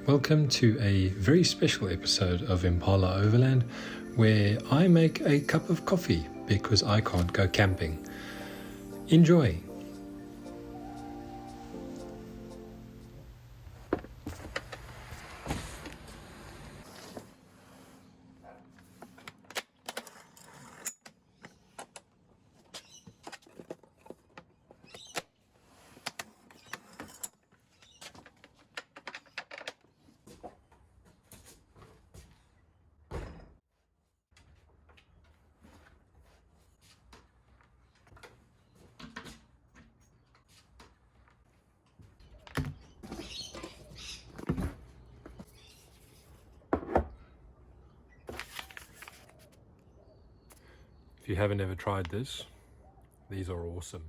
Welcome to a very special episode of Impala Overland, where I make a cup of coffee because I can't go camping. Enjoy! If you haven't ever tried this, these are awesome.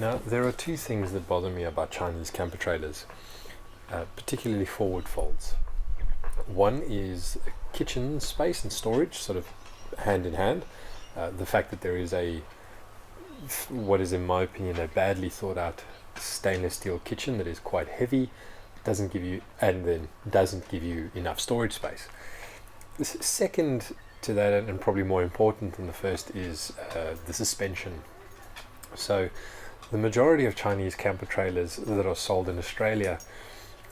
Now, there are two things that bother me about Chinese camper trailers, particularly forward folds. One is kitchen space and storage, sort of hand in hand. The fact that there is what is in my opinion a badly thought out stainless steel kitchen that is quite heavy, doesn't give you enough storage space. The second to that, and probably more important than the first, is the suspension. So the majority of Chinese camper trailers that are sold in Australia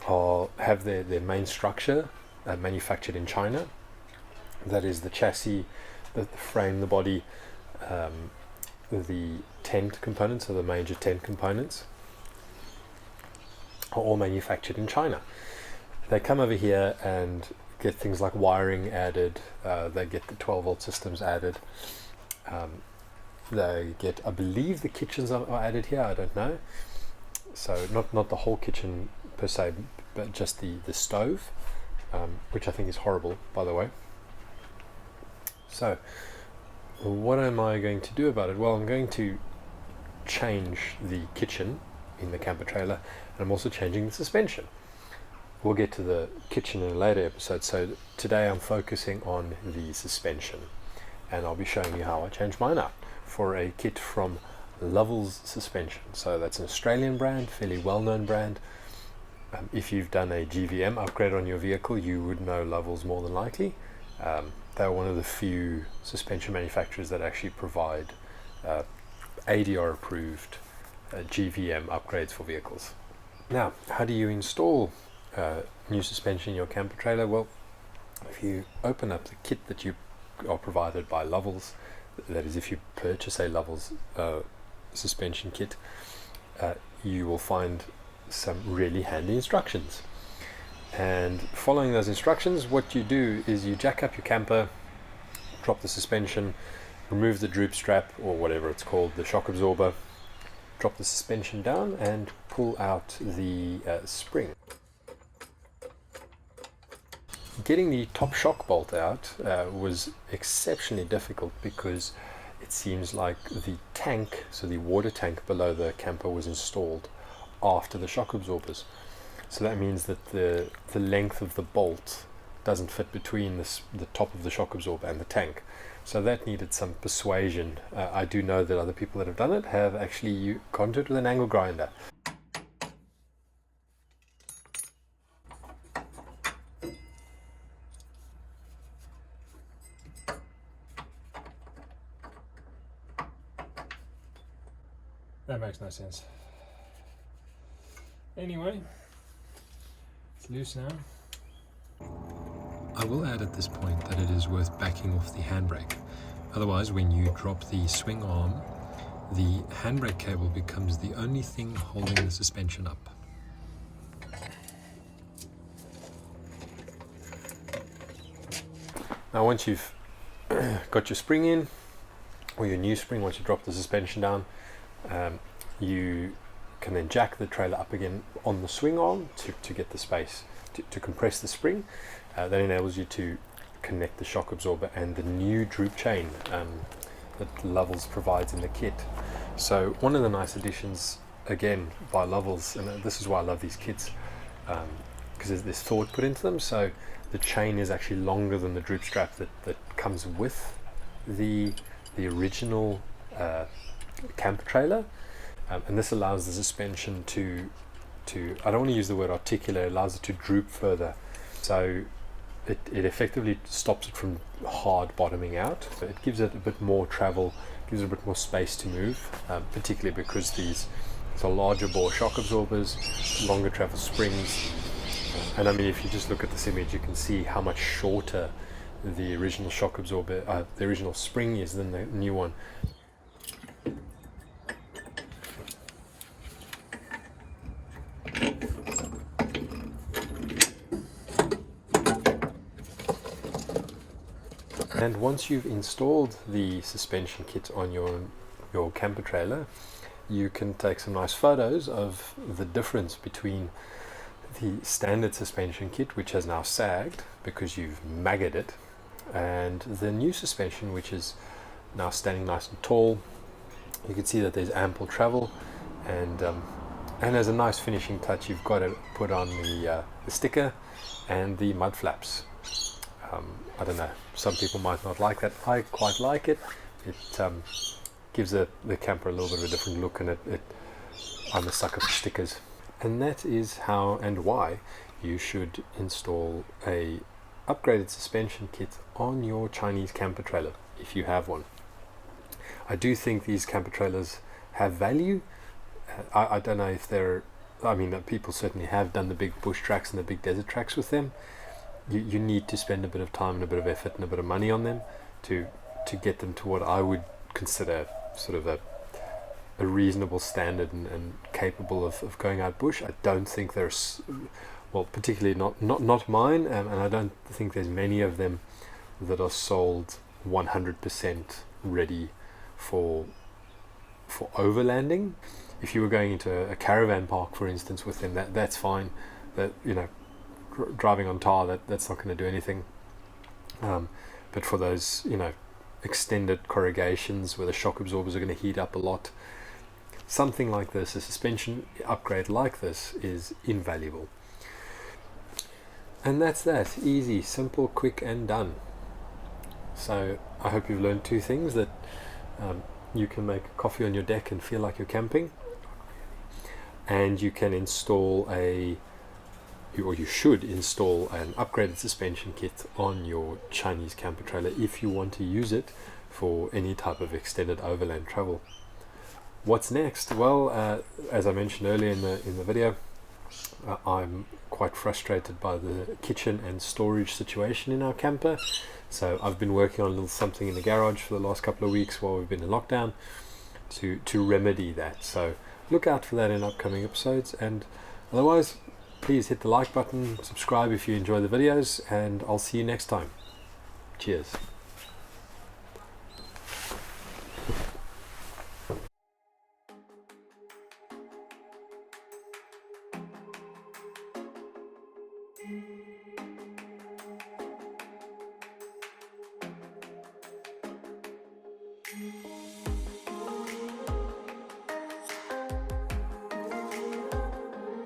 have their main structure manufactured in China. That is the chassis, the frame, the body, the tent components, or the major tent components, are all manufactured in China. They come over here and get things like wiring added, they get the 12-volt systems added, they get, I believe the kitchens are added here, I don't know. So not the whole kitchen per se, but just the stove, which I think is horrible, by the way. So what am I going to do about it? Well, I'm going to change the kitchen in the camper trailer, and I'm also changing the suspension. We'll get to the kitchen in a later episode, so today I'm focusing on the suspension, and I'll be showing you how I changed mine out for a kit from Lovells Suspension. So that's an Australian brand, fairly well-known brand. If you've done a GVM upgrade on your vehicle, you would know Lovells more than likely. They're one of the few suspension manufacturers that actually provide ADR approved GVM upgrades for vehicles. Now, how do you install new suspension in your camper trailer? Well, if you open up the kit that you are provided by Lovells, that is, if you purchase a Lovells suspension kit, you will find some really handy instructions. And following those instructions, what you do is you jack up your camper, drop the suspension, remove the droop strap, or whatever it's called, the shock absorber, drop the suspension down and pull out the spring. Getting the top shock bolt out was exceptionally difficult because it seems like the tank, so the water tank below the camper, was installed after the shock absorbers. So that means that the length of the bolt doesn't fit between the top of the shock absorber and the tank. So that needed some persuasion. I do know that other people that have done it have actually gone to it with an angle grinder. That makes no sense. Anyway, it's loose now. I will add at this point that it is worth backing off the handbrake. Otherwise, when you drop the swing arm, the handbrake cable becomes the only thing holding the suspension up. Now once you've got your spring in, or your new spring, once you drop the suspension down, you can then jack the trailer up again on the swing arm to get the space to compress the spring. That enables you to connect the shock absorber and the new droop chain that Lovells provides in the kit. So one of the nice additions again by Lovells, and this is why I love these kits, because there's thought put into them. So the chain is actually longer than the droop strap that comes with the original camper trailer, and this allows the suspension to I don't want to use the word articulate, it allows it to droop further. So it effectively stops it from hard bottoming out. So it gives it a bit more travel, gives it a bit more space to move, particularly because these are larger bore shock absorbers, longer travel springs. And I mean, if you just look at this image, you can see how much shorter the original shock absorber, the original spring is than the new one. And once you've installed the suspension kit on your camper trailer, you can take some nice photos of the difference between the standard suspension kit, which has now sagged because you've maggoted it, and the new suspension, which is now standing nice and tall. You can see that there's ample travel, and as a nice finishing touch, you've got to put on the sticker and the mud flaps. I don't know, some people might not like that. I quite like it. It gives the camper a little bit of a different look, and I'm a sucker for stickers. And that is how and why you should install a upgraded suspension kit on your Chinese camper trailer, if you have one. I do think these camper trailers have value. I don't know if people certainly have done the big bush tracks and the big desert tracks with them. You need to spend a bit of time and a bit of effort and a bit of money on them to get them to what I would consider sort of a reasonable standard and capable of going out bush. I don't think there's, well, particularly not mine, and I don't think there's many of them that are sold 100% ready for overlanding. If you were going into a caravan park, for instance, with them, that's fine. That, driving on tar, that's not going to do anything. But for those, extended corrugations where the shock absorbers are going to heat up a lot, something like this, a suspension upgrade like this, is invaluable. And that's that. Easy, simple, quick, and done. So I hope you've learned two things: that you can make coffee on your deck and feel like you're camping, and you can install you should install an upgraded suspension kit on your Chinese camper trailer if you want to use it for any type of extended overland travel. What's next? Well, as I mentioned earlier in the video, I'm quite frustrated by the kitchen and storage situation in our camper. So I've been working on a little something in the garage for the last couple of weeks while we've been in lockdown to remedy that. So look out for that in upcoming episodes, and otherwise, please hit the like button, subscribe if you enjoy the videos, and I'll see you next time. Cheers.